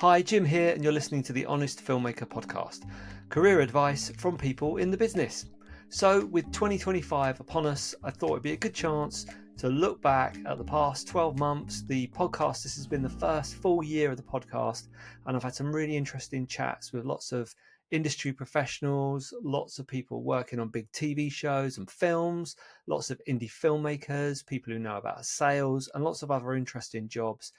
Hi, Jim here, and you're listening to the Honest Filmmaker podcast, career advice from people in the business. So, with 2025 upon us, I thought it'd be a good chance to look back at the past 12 months. The podcast, this has been the first full year of the podcast, and I've had some really interesting chats with lots of industry professionals, lots of people working on big TV shows and films, lots of indie filmmakers, people who know about sales, and lots of other interesting jobs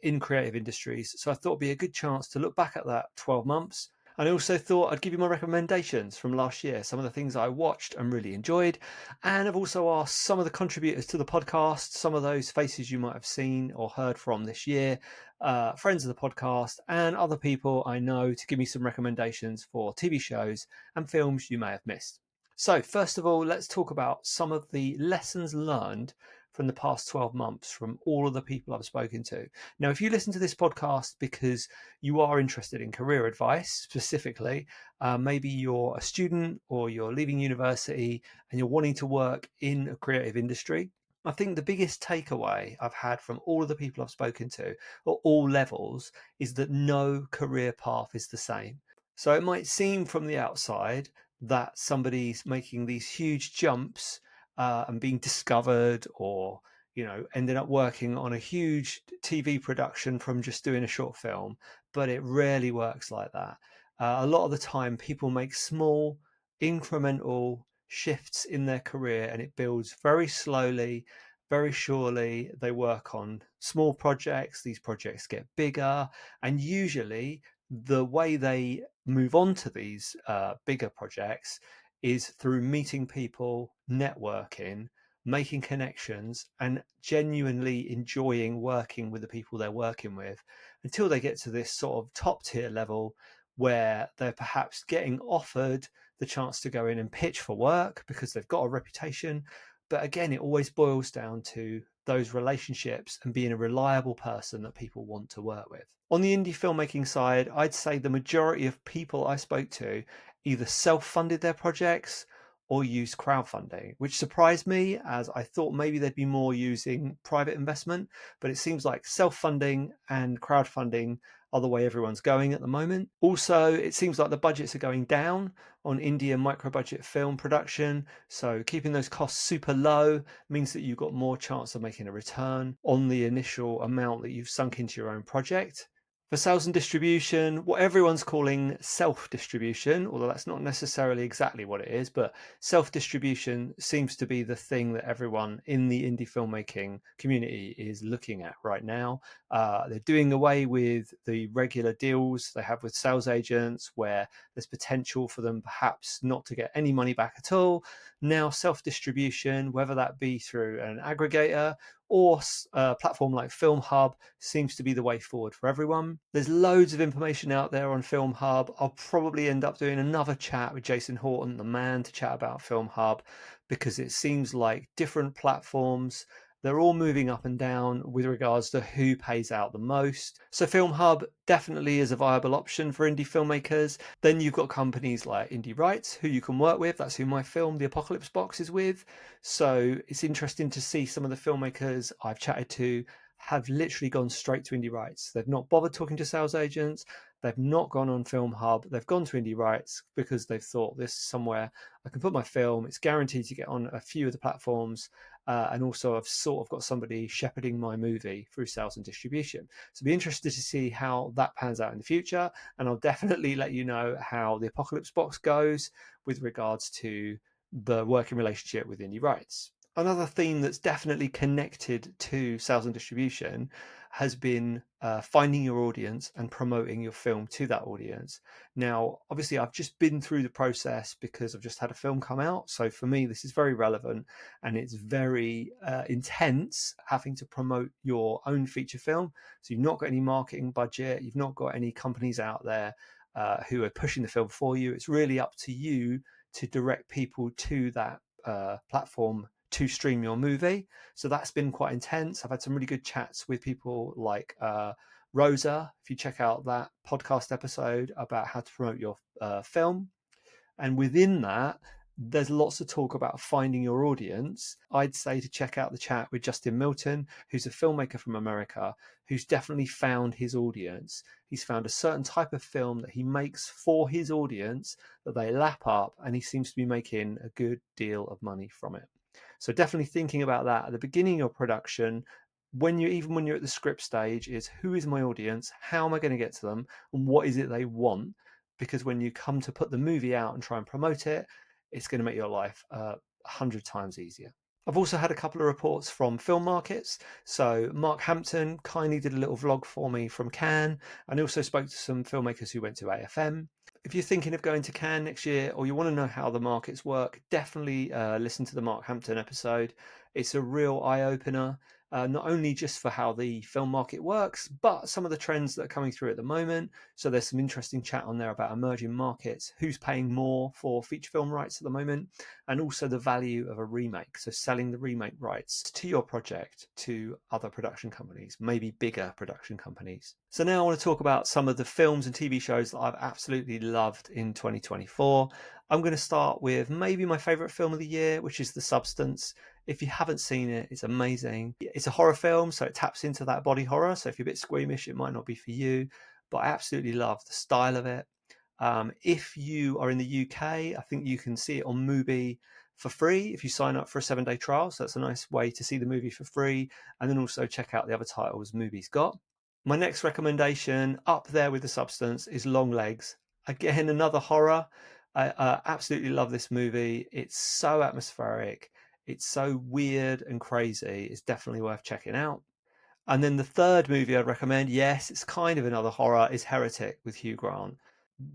in creative industries. So I thought it'd be a good chance to look back at that 12 months. And I also thought I'd give you my recommendations from last year, some of the things I watched and really enjoyed. And I've also asked some of the contributors to the podcast, some of those faces you might have seen or heard from this year, friends of the podcast, and other people I know to give me some recommendations for TV shows and films you may have missed. So, first of all, let's talk about some of the lessons learned from the past 12 months from all of the people I've spoken to. Now, if you listen to this podcast because you are interested in career advice specifically, maybe you're a student or you're leaving university and you're wanting to work in a creative industry, I think the biggest takeaway I've had from all of the people I've spoken to at all levels is that no career path is the same. So it might seem from the outside that somebody's making these huge jumps and being discovered, or ending up working on a huge TV production from just doing a short film, but it rarely works like that. A lot of the time people make small incremental shifts in their career, and it builds very slowly, very surely. They work on small projects, these projects get bigger, and usually the way they move on to these bigger projects is through meeting people, networking, making connections, and genuinely enjoying working with the people they're working with until they get to this sort of top tier level where they're perhaps getting offered the chance to go in and pitch for work because they've got a reputation. But again, it always boils down to those relationships and being a reliable person that people want to work with. On the indie filmmaking side, I'd say the majority of people I spoke to either self-funded their projects or used crowdfunding, which surprised me, as I thought maybe they'd be more using private investment, but it seems like self-funding and crowdfunding are the way everyone's going at the moment. Also, it seems like the budgets are going down on indie and micro budget film production, so keeping those costs super low means that you've got more chance of making a return on the initial amount that you've sunk into your own project. For sales and distribution, what everyone's calling self-distribution, although that's not necessarily exactly what it is, but self-distribution seems to be the thing that everyone in the indie filmmaking community is looking at right now. They're doing away with the regular deals they have with sales agents where there's potential for them perhaps not to get any money back at all. Now self-distribution, whether that be through an aggregator or a platform like Film Hub, seems to be the way forward for everyone. There's loads of information out there on Film Hub. I'll probably end up doing another chat with Jason Horton, the man, to chat about Film Hub, because it seems like different platforms, they're all moving up and down with regards to who pays out the most. So Film Hub definitely is a viable option for indie filmmakers. Then you've got companies like Indie Rights who you can work with. That's who my film The Apocalypse Box is with. So it's interesting to see some of the filmmakers I've chatted to have literally gone straight to Indie Rights. They've not bothered talking to sales agents. They've not gone on Film Hub. They've gone to Indie Rights because they've thought, this is somewhere I can put my film. It's guaranteed to get on a few of the platforms. And also I've sort of got somebody shepherding my movie through sales and distribution. So be interested to see how that pans out in the future. And I'll definitely let you know how The Apocalypse Box goes with regards to the working relationship with Indie Rights. Another theme that's definitely connected to sales and distribution has been finding your audience and promoting your film to that audience. Now, obviously, I've just been through the process because I've just had a film come out. So for me, this is very relevant, and it's very intense having to promote your own feature film. So you've not got any marketing budget. You've not got any companies out there who are pushing the film for you. It's really up to you to direct people to that platform to stream your movie. So that's been quite intense. I've had some really good chats with people like Rosa, if you check out that podcast episode about how to promote your film. And within that, There's lots of talk about finding your audience. I'd say to check out the chat with Justin Milton, who's a filmmaker from America, who's definitely found his audience. He's found a certain type of film that he makes for his audience that they lap up, and he seems to be making a good deal of money from it. So definitely thinking about that at the beginning of production, when you're at the script stage, is who is my audience? How am I going to get to them? And what is it they want? Because when you come to put the movie out and try and promote it, it's going to make your life 100 times easier. I've also had a couple of reports from film markets. So Mark Hampton kindly did a little vlog for me from Cannes, and also spoke to some filmmakers who went to AFM. If you're thinking of going to Cannes next year, or you want to know how the markets work, definitely listen to the Mark Hampton episode. It's a real eye-opener. Not only just for how the film market works, but some of the trends that are coming through at the moment. So there's some interesting chat on there about emerging markets, who's paying more for feature film rights at the moment, and also the value of a remake. So selling the remake rights to your project to other production companies, maybe bigger production companies. So now I want to talk about some of the films and TV shows that I've absolutely loved in 2024. I'm going to start with maybe my favorite film of the year, which is The Substance. If you haven't seen it, it's amazing. It's a horror film, so it taps into that body horror. So if you're a bit squeamish, it might not be for you, but I absolutely love the style of it. If you are in the UK, I think you can see it on Mubi for free if you sign up for a 7-day trial. So that's a nice way to see the movie for free. And then also check out the other titles Mubi's got. My next recommendation up there with The Substance is Long Legs. Again, another horror. I absolutely love this movie. It's so atmospheric. It's so weird and crazy. It's definitely worth checking out. And then the third movie I'd recommend, yes, it's kind of another horror, is Heretic with Hugh Grant.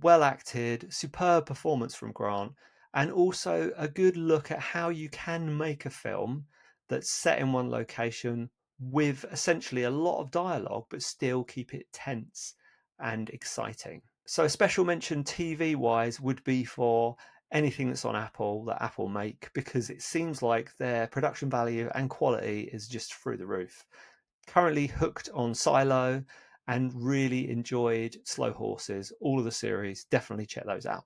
Well acted, superb performance from Grant, and also a good look at how you can make a film that's set in one location with essentially a lot of dialogue, but still keep it tense and exciting. So a special mention TV wise would be for anything that's on Apple that Apple make, because it seems like their production value and quality is just through the roof. Currently hooked on Silo and really enjoyed Slow Horses, all of the series. Definitely check those out.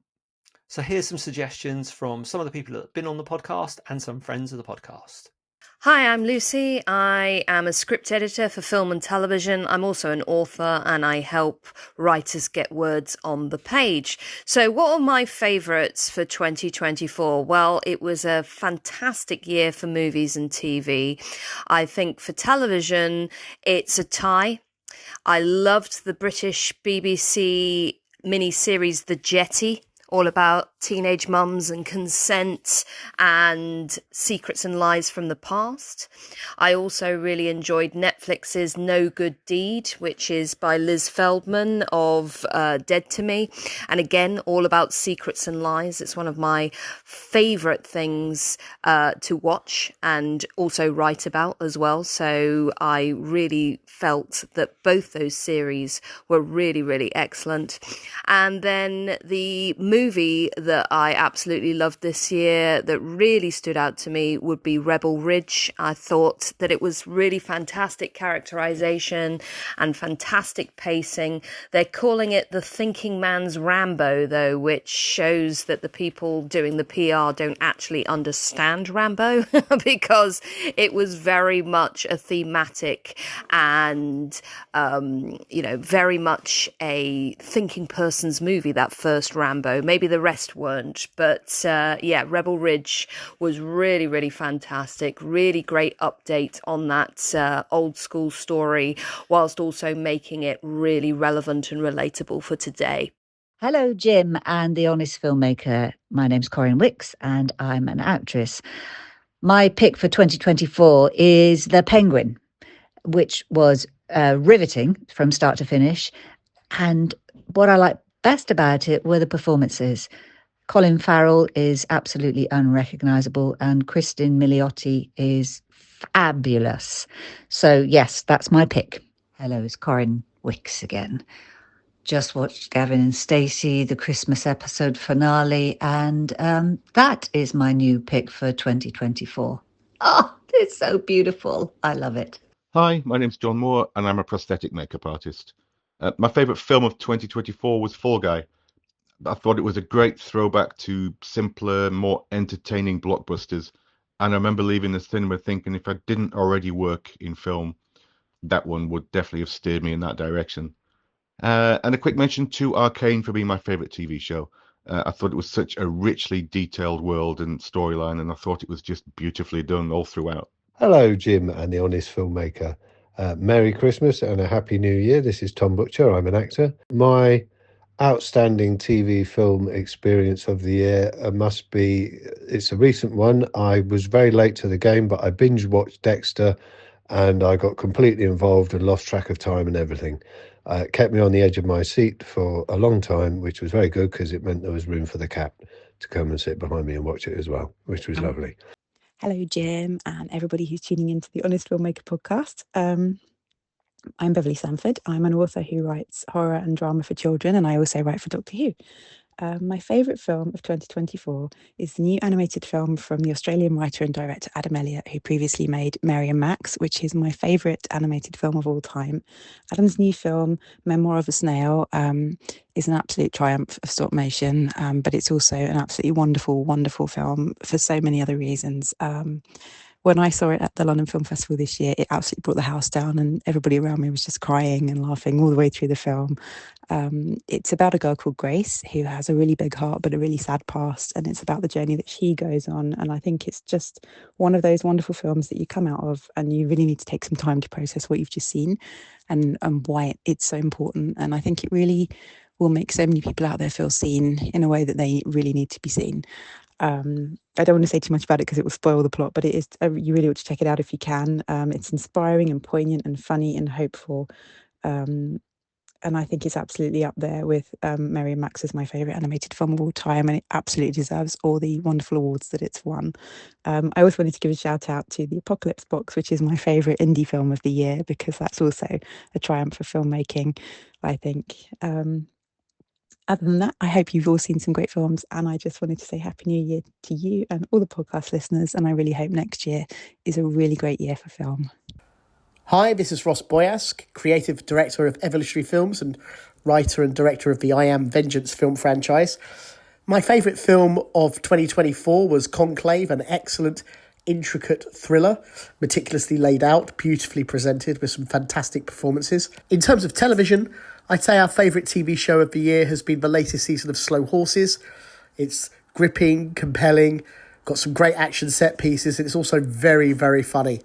So here's some suggestions from some of the people that have been on the podcast and some friends of the podcast. Hi, I'm Lucy. I am a script editor for film and television. I'm also an author and I help writers get words on the page. So what are my favourites for 2024? Well, it was a fantastic year for movies and TV. I think for television, it's a tie. I loved the British BBC miniseries The Jetty, all about teenage mums and consent and secrets and lies from the past. I also really enjoyed Netflix's No Good Deed, which is by Liz Feldman of Dead to Me. And again, all about secrets and lies. It's one of my favourite things to watch and also write about as well. So I really felt that both those series were really, really excellent. And then the movie that I absolutely loved this year that really stood out to me would be Rebel Ridge. I thought that it was really fantastic characterization and fantastic pacing. They're calling it the thinking man's Rambo, though, which shows that the people doing the PR don't actually understand Rambo because it was very much a thematic and, very much a thinking person's movie, that first Rambo. Maybe the rest weren't, but Rebel Ridge was really, really fantastic. Really great update on that old school story, whilst also making it really relevant and relatable for today. Hello, Jim and the Honest Filmmaker. My name's Corrinne Wicks and I'm an actress. My pick for 2024 is The Penguin, which was riveting from start to finish. And what I like best about it were the performances. Colin Farrell is absolutely unrecognisable and Kristin Milioti is fabulous. So yes, that's my pick. Hello, it's Corrinne Wicks again. Just watched Gavin and Stacey, the Christmas episode finale, and that is my new pick for 2024. Oh, it's so beautiful. I love it. Hi, my name's John Moore and I'm a prosthetic makeup artist. My favourite film of 2024 was Fall Guy. I thought it was a great throwback to simpler, more entertaining blockbusters. And I remember leaving the cinema thinking if I didn't already work in film, that one would definitely have steered me in that direction. And a quick mention to Arcane for being my favorite TV show. I thought it was such a richly detailed world and storyline, and I thought it was just beautifully done all throughout. Hello, Jim and the Honest Filmmaker. Merry Christmas and a Happy New Year. This is Tom Butcher. I'm an actor. My outstanding TV film experience of the year must be, it's a recent one. I was very late to the game, but I binge watched Dexter and I got completely involved and lost track of time and everything. It kept me on the edge of my seat for a long time, which was very good because it meant there was room for the cat to come and sit behind me and watch it as well, which was lovely. Hello, Jim, and everybody who's tuning into the Honest Filmmaker podcast. I'm Beverly Sandford. I'm an author who writes horror and drama for children, and I also write for Doctor Who. My favourite film of 2024 is the new animated film from the Australian writer and director Adam Elliott, who previously made Mary and Max, which is my favourite animated film of all time. Adam's new film, Memoir of a Snail, is an absolute triumph of stop motion, but it's also an absolutely wonderful, wonderful film for so many other reasons. When I saw it at the London Film Festival this year, it absolutely brought the house down and everybody around me was just crying and laughing all the way through the film. It's about a girl called Grace who has a really big heart but a really sad past, and it's about the journey that she goes on. And I think it's just one of those wonderful films that you come out of and you really need to take some time to process what you've just seen and why it's so important. And I think it really will make so many people out there feel seen in a way that they really need to be seen. I don't want to say too much about it because it will spoil the plot, but it is you really ought to check it out if you can. It's inspiring and poignant and funny and hopeful, and I think it's absolutely up there with Mary and Max as my favourite animated film of all time, and it absolutely deserves all the wonderful awards that it's won. I also wanted to give a shout out to The Apocalypse Box, which is my favourite indie film of the year, because that's also a triumph for filmmaking, I think. Other than that, I hope you've all seen some great films, and I just wanted to say Happy New Year to you and all the podcast listeners, and I really hope next year is a really great year for film. Hi, this is Ross Boyask, creative director of Evolutionary Films and writer and director of the I Am Vengeance film franchise. My favourite film of 2024 was Conclave, an excellent, intricate thriller, meticulously laid out, beautifully presented with some fantastic performances. In terms of television, I'd say our favourite TV show of the year has been the latest season of Slow Horses. It's gripping, compelling, got some great action set pieces, and it's also very, very funny.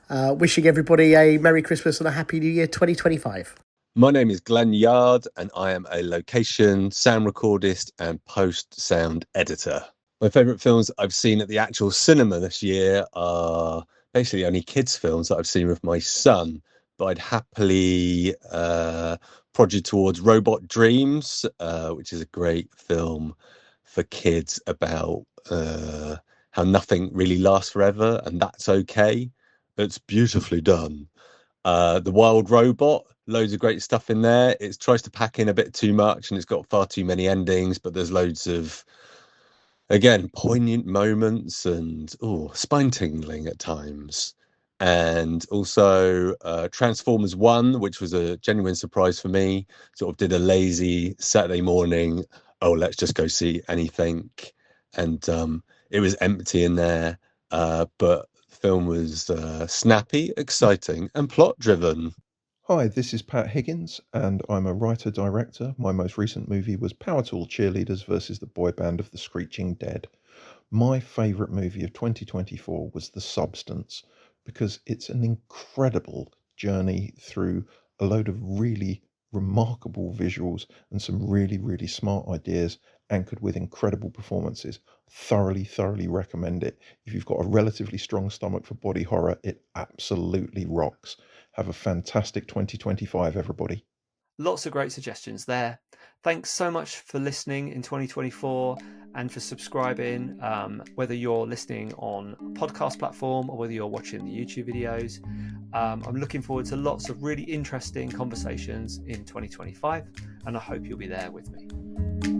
Wishing everybody a Merry Christmas and a Happy New Year 2025. My name is Glen Yard, and I am a location, sound recordist and post-sound editor. My favourite films I've seen at the actual cinema this year are basically only kids' films that I've seen with my son, but I'd happily prod you towards Robot Dreams, which is a great film for kids about how nothing really lasts forever, and that's okay. It's beautifully done. The Wild Robot, loads of great stuff in there. It tries to pack in a bit too much and it's got far too many endings, but there's loads of, again, poignant moments and spine-tingling at times. And also Transformers 1, which was a genuine surprise for me. Sort of did a lazy Saturday morning, let's just go see anything. And it was empty in there, but film was snappy, exciting, and plot-driven. Hi, this is Pat Higgins, and I'm a writer-director. My most recent movie was Power Tool Cheerleaders versus the boy band of the Screeching Dead. My favourite movie of 2024 was The Substance, because it's an incredible journey through a load of really remarkable visuals and some really, really smart ideas anchored with incredible performances. Thoroughly recommend it. If you've got a relatively strong stomach for body horror, it absolutely rocks. Have a fantastic 2025, everybody. Lots of great suggestions there. Thanks so much for listening in 2024 and for subscribing, whether you're listening on a podcast platform or whether you're watching the YouTube videos. I'm looking forward to lots of really interesting conversations in 2025, and I hope you'll be there with me.